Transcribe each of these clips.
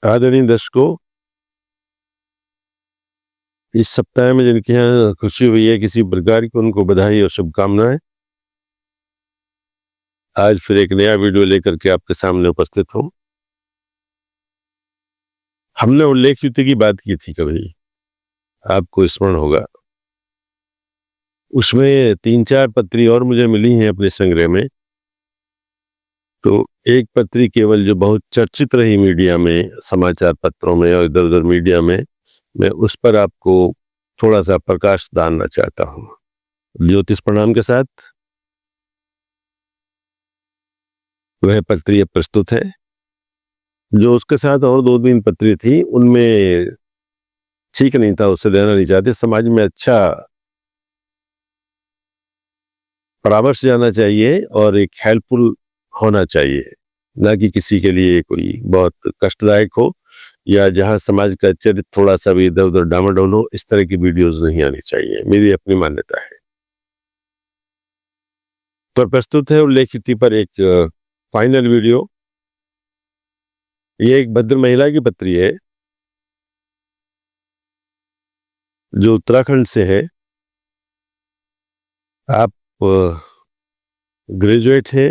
आदरणीय दर्शकों, इस सप्ताह में जिनके यहाँ खुशी हुई है किसी प्रकार की, उनको बधाई और शुभकामनाएं। आज फिर एक नया वीडियो लेकर के आपके सामने उपस्थित हूं। हमने उल्लेख युति की बात की थी कभी, आपको स्मरण होगा। उसमें 3-4 पत्री और मुझे मिली हैं अपने संग्रह में। तो एक पत्री केवल जो बहुत चर्चित रही मीडिया में, समाचार पत्रों में और इधर उधर मीडिया में, मैं उस पर आपको थोड़ा सा प्रकाश डालना चाहता हूं। ज्योतिष प्रणाम के साथ वह पत्री अब प्रस्तुत है। जो उसके साथ और 2-3 पत्री थी, उनमें ठीक नहीं था, उससे लेना नहीं चाहते। समाज में अच्छा परामर्श जाना चाहिए और एक हेल्पफुल होना चाहिए, ना कि किसी के लिए कोई बहुत कष्टदायक हो या जहां समाज का चरित्र थोड़ा सा भी इधर उधर डामाडोल हो। इस तरह की वीडियोज नहीं आनी चाहिए, मेरी अपनी मान्यता है। तो प्रस्तुत है उल्लेखित पर एक फाइनल वीडियो। ये एक भद्र महिला की पत्री है जो उत्तराखंड से है। आप ग्रेजुएट हैं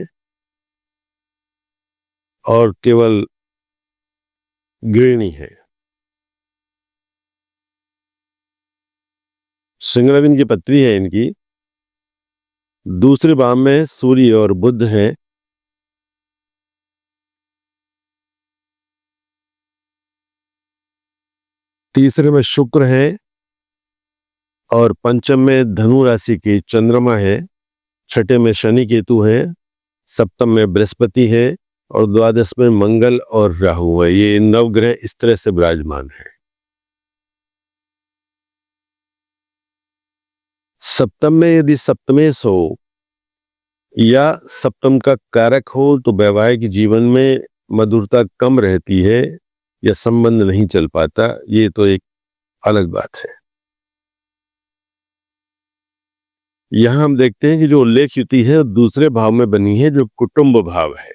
और केवल गृहिणी है। सिंगलविन की पत्री है इनकी। दूसरे भाव में सूर्य और बुध है। तीसरे में शुक्र है और पंचम में धनु राशि की चंद्रमा है। छठे में शनि केतु है। सप्तम में बृहस्पति है और द्वादश में मंगल और राहु है। ये नवग्रह इस तरह से विराजमान है। सप्तम में यदि सप्तमेश हो या सप्तम का कारक हो तो वैवाहिक जीवन में मधुरता कम रहती है या संबंध नहीं चल पाता। ये तो एक अलग बात है। यहां हम देखते हैं कि जो उल्लेख युति है दूसरे भाव में बनी है, जो कुटुंब भाव है।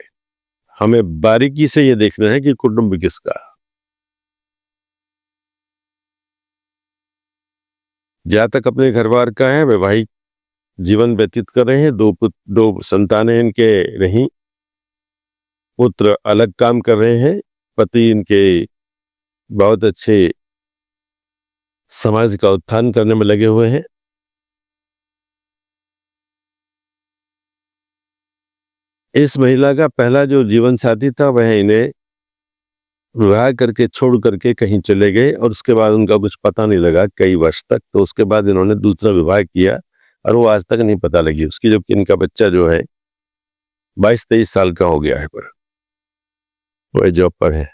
हमें बारीकी से ये देखना है कि कुटुंब किसका। जातक अपने घर बार का है, वैवाहिक जीवन व्यतीत कर रहे हैं। दो संतानें इनके रही। पुत्र अलग काम कर रहे हैं। पति इनके बहुत अच्छे समाज का उत्थान करने में लगे हुए हैं। इस महिला का पहला जो जीवन साथी था वह इन्हें विवाह करके छोड़ करके कहीं चले गए और उसके बाद उनका कुछ पता नहीं लगा कई वर्ष तक। तो उसके बाद इन्होंने दूसरा विवाह किया और वो आज तक नहीं पता लगी उसकी, जबकि इनका बच्चा जो है 22-23 साल का हो गया है, पर वह जॉब पर है।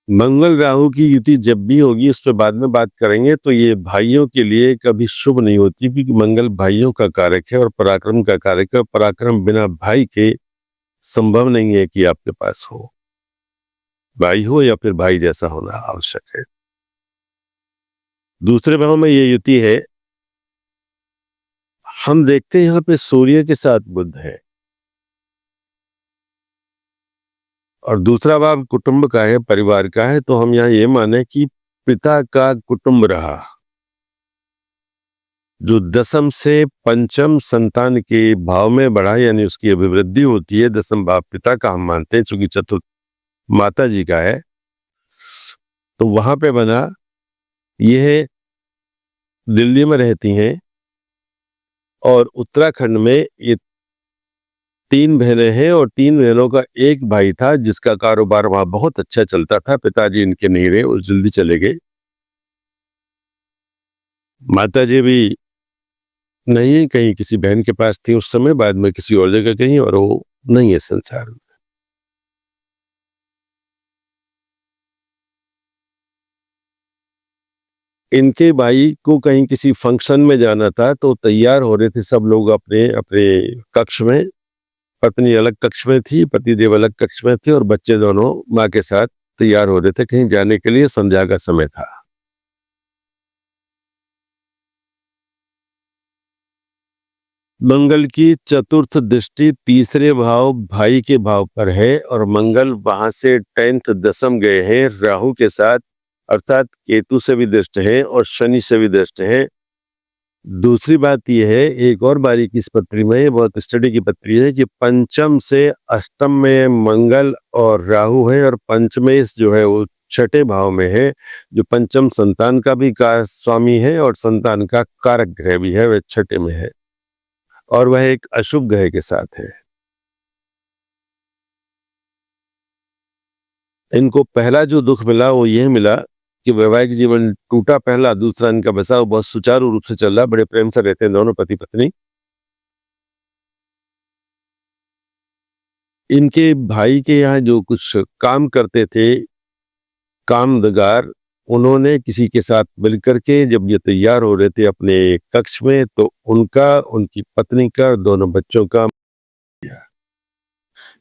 मंगल राहु की युति जब भी होगी, उस पर बाद में बात करेंगे, तो ये भाइयों के लिए कभी शुभ नहीं होती, क्योंकि मंगल भाइयों का कारक है और पराक्रम का कारक है। पराक्रम बिना भाई के संभव नहीं है कि आपके पास हो। भाई हो या फिर भाई जैसा होना आवश्यक है। दूसरे भाव में ये युति है। हम देखते हैं यहाँ पे सूर्य के साथ बुध है और दूसरा भाव कुटुंब का है, परिवार का है। तो हम यहाँ ये माने कि पिता का कुटुंब रहा, जो दशम से पंचम संतान के भाव में बढ़ा, यानी उसकी अभिवृद्धि होती है। दशम भाव पिता का हम मानते हैं, चूंकि चतुर्थ माता जी का है, तो वहां पे बना। यह दिल्ली में रहती हैं और उत्तराखंड में ये 3 बहनें हैं और 3 बहनों का एक भाई था जिसका कारोबार वहां बहुत अच्छा चलता था। पिताजी इनके नहीं रहे, वो जल्दी चले गए। माताजी भी नहीं, कहीं किसी बहन के पास थी उस समय, बाद में किसी और जगह कहीं, और वो नहीं है संसार में। इनके भाई को कहीं किसी फंक्शन में जाना था, तो तैयार हो रहे थे सब लोग अपने अपने कक्ष में। पत्नी अलग कक्ष में थी, पतिदेव अलग कक्ष में थे और बच्चे दोनों माँ के साथ तैयार हो रहे थे कहीं जाने के लिए। संध्या का समय था। मंगल की चतुर्थ दृष्टि तीसरे भाव भाई के भाव पर है और मंगल वहां से 10th दशम गए हैं राहु के साथ, अर्थात केतु से भी दृष्ट है और शनि से भी दृष्ट है। दूसरी बात यह है, एक और बारीकी इस पत्री में, ये बहुत स्टडी की पत्री है, कि पंचम से अष्टम में मंगल और राहु है और पंचमेश जो है वो छठे भाव में है, जो पंचम संतान का भी स्वामी है और संतान का कारक ग्रह भी है, वह छठे में है और वह एक अशुभ ग्रह के साथ है। इनको पहला जो दुख मिला वो यह मिला कि वैवाहिक जीवन टूटा पहला, दूसरा इनका बसाव बहुत सुचारू रूप से चल रहा, बड़े प्रेम से रहते हैं दोनों पति पत्नी। इनके भाई के यहाँ जो कुछ काम करते थे कामगार, उन्होंने किसी के साथ मिलकर के जब ये तैयार हो रहे थे अपने कक्ष में, तो उनका, उनकी पत्नी का, दोनों बच्चों का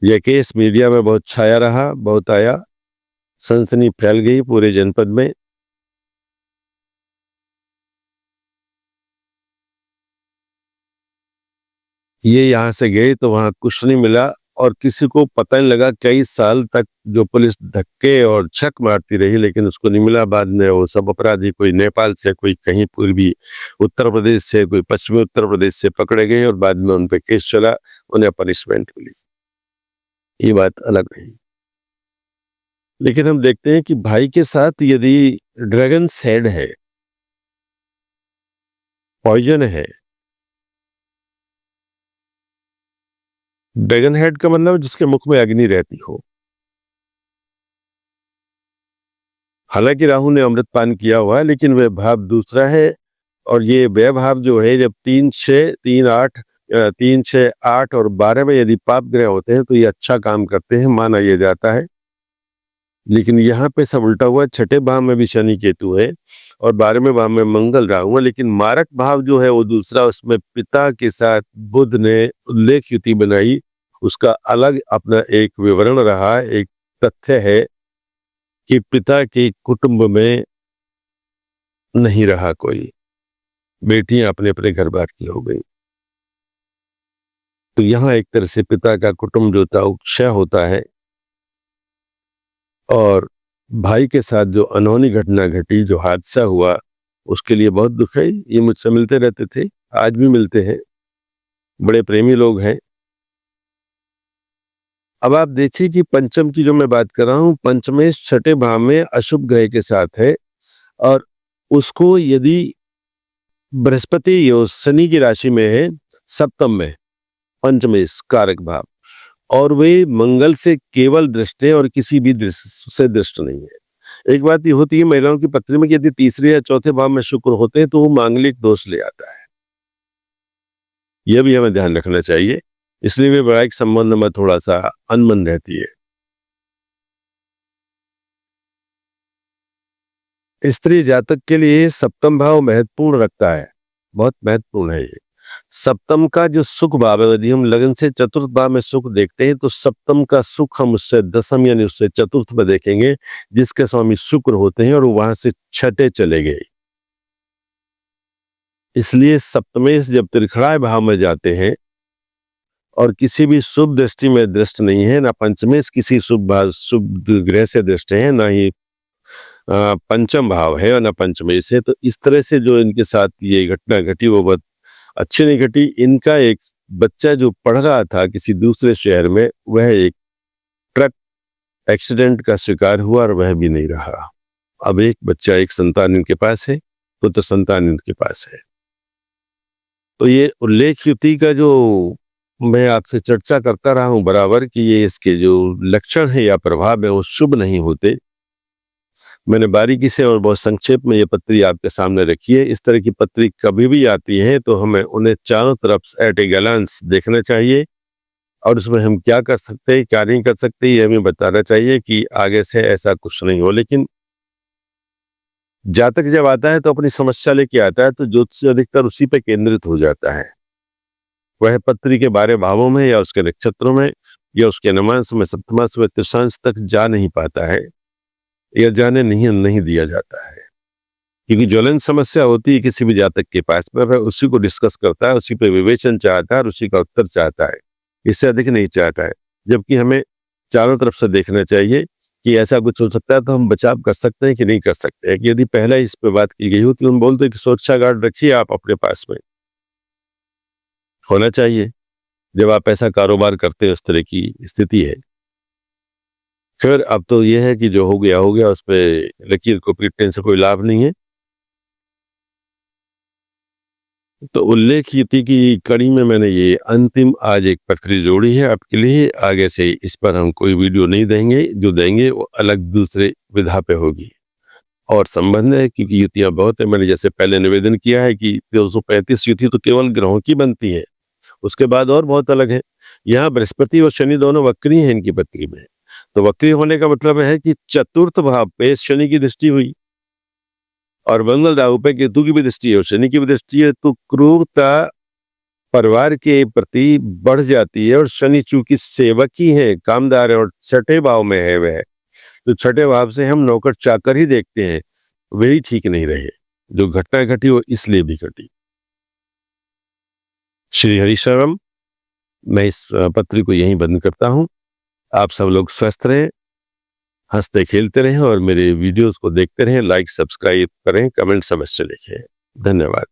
यह केस मीडिया में बहुत छाया रहा, बहुत आया, सनसनी फैल गई पूरे जनपद में। ये यहाँ से गए तो वहां कुछ नहीं मिला और किसी को पता नहीं लगा, कई साल तक जो पुलिस धक्के और छक मारती रही लेकिन उसको नहीं मिला। बाद में वो सब अपराधी कोई नेपाल से, कोई कहीं पूर्वी उत्तर प्रदेश से, कोई पश्चिमी उत्तर प्रदेश से पकड़े गए और बाद में उन पे केस चला, उन्हें पनिशमेंट मिली। ये बात अलग रही। लेकिन हम देखते हैं कि भाई के साथ यदि ड्रैगन्स हेड है, पॉइजन है, ड्रैगन हेड का मतलब जिसके मुख में अग्नि रहती हो। हालांकि राहु ने अमृतपान किया हुआ है लेकिन वह भाव दूसरा है और ये वह भाव जो है जब 3, 6, 8 और 12 में यदि पाप ग्रह होते हैं तो ये अच्छा काम करते हैं, माना यह जाता है। लेकिन यहाँ पे सब उल्टा हुआ, छठे भाव में भी शनि केतु है और 12वें भाव में मंगल राहु है, लेकिन मारक भाव जो है वो दूसरा, उसमें पिता के साथ बुध ने उल्लेख युति बनाई, उसका अलग अपना एक विवरण रहा। एक तथ्य है कि पिता के कुटुंब में नहीं रहा कोई, बेटियां अपने अपने घर बार की हो गई। तो यहाँ एक तरह से पिता का कुटुंब जो था क्षय होता है और भाई के साथ जो अनहोनी घटना घटी, जो हादसा हुआ, उसके लिए बहुत दुख है। ये मुझसे मिलते रहते थे, आज भी मिलते हैं, बड़े प्रेमी लोग हैं। अब आप देखिए कि पंचम की जो मैं बात कर रहा हूं, पंचमेश छठे भाव में अशुभ ग्रह के साथ है और उसको यदि बृहस्पति शनि की राशि में है, सप्तम में, पंचमेश कारक भाव, और वे मंगल से केवल दृष्ट है और किसी भी दृष्टि से दृष्ट नहीं है। एक बात ये होती है महिलाओं की पत्री में कि यदि तीसरे या चौथे भाव में शुक्र होते हैं तो वो मांगलिक दोष ले आता है, यह भी हमें ध्यान रखना चाहिए। इसलिए वे वैवाहिक संबंध में थोड़ा सा अनमन रहती है। स्त्री जातक के लिए सप्तम भाव महत्वपूर्ण रखता है, बहुत महत्वपूर्ण है ये। सप्तम का जो सुख भाव है, यदि हम लगन से चतुर्थ भाव में सुख देखते हैं तो सप्तम का सुख हम उससे दसम यानी उससे चतुर्थ में देखेंगे, जिसके स्वामी शुक्र होते हैं और वहां से छठे चले गए। इसलिए सप्तमेश जब त्रिखड़ाए भाव में जाते हैं और किसी भी शुभ दृष्टि में दृष्ट नहीं है, ना पंचमेश किसी शुभ ग्रह से दृष्ट है, ना ही पंचम भाव है और ना पंचमेश है, तो इस तरह से जो इनके साथ ये घटना घटी वो बहुत अच्छी नहीं घटी। इनका एक बच्चा जो पढ़ रहा था किसी दूसरे शहर में, वह एक ट्रक एक्सीडेंट का शिकार हुआ और वह भी नहीं रहा। अब एक बच्चा, एक संतान इनके पास है, पुत्र संतान इनके पास है। तो ये उल्लेख युति का जो मैं आपसे चर्चा करता रहा हूं बराबर कि ये इसके जो लक्षण है या प्रभाव है वो शुभ नहीं होते, मैंने बारीकी से और बहुत संक्षेप में ये पत्री आपके सामने रखी है। इस तरह की पत्री कभी भी आती है तो हमें उन्हें चारों तरफ एट ए ग्लांस देखना चाहिए और उसमें हम क्या कर सकते हैं, क्या नहीं कर सकते, ये हमें बताना चाहिए कि आगे से ऐसा कुछ नहीं हो। लेकिन जातक जब आता है तो अपनी समस्या लेके आता है, तो ज्योतिष अधिकतर उसी पे केंद्रित हो जाता है। वह पत्री के 12 भावों में या उसके नक्षत्रों में या उसके नमांश में, सप्तमांश में, तृतीयांश तक जा नहीं पाता है या जाने नहीं दिया जाता है। क्योंकि ज्वलन समस्या होती है किसी भी जातक के पास में, वह उसी को डिस्कस करता है, उसी पे विवेचन चाहता है और उसी का उत्तर चाहता है, इससे अधिक नहीं चाहता है। जबकि हमें चारों तरफ से देखना चाहिए कि ऐसा कुछ हो सकता है तो हम बचाव कर सकते हैं कि नहीं कर सकते हैं। कि यदि पहले इस पे बात की गई हो तो हम बोलते कि सुरक्षा गार्ड रखिए आप अपने पास में, होना चाहिए जब आप ऐसा कारोबार करते हैं, उस तरह की स्थिति है। फिर अब तो यह है कि जो हो गया, उस पे लकीर को पीटने से कोई लाभ नहीं है। तो उल्लेखित की कड़ी में मैंने ये अंतिम आज एक पत्री जोड़ी है आपके लिए। आगे से इस पर हम कोई वीडियो नहीं देंगे, जो देंगे वो अलग दूसरे विधा पे होगी और संबंध है, क्योंकि युतियां बहुत है। मैंने जैसे पहले निवेदन किया है कि 235 युति तो केवल ग्रहों की बनती है, उसके बाद और बहुत अलग है। यहाँ बृहस्पति और शनि दोनों वक्री हैं इनकी पत्री में। तो वक्री होने का मतलब है कि चतुर्थ भाव पे शनि की दृष्टि हुई और मंगल राहु पे केतु की भी दृष्टि है और शनि की भी दृष्टि है, तो क्रूरता परिवार के प्रति बढ़ जाती है। और शनि चूंकि सेवक ही है, कामदार है और छठे भाव में है वह, तो छठे भाव से हम नौकर चाकर ही देखते हैं, वही ठीक नहीं रहे। जो घटना घटी वो इसलिए भी घटी। श्री हरिशरणम। मैं इस पत्र को यहीं बंद करता हूं। आप सब लोग स्वस्थ रहें, हंसते खेलते रहें और मेरे वीडियोस को देखते रहें। लाइक सब्सक्राइब करें, कमेंट अवश्य लिखें। धन्यवाद।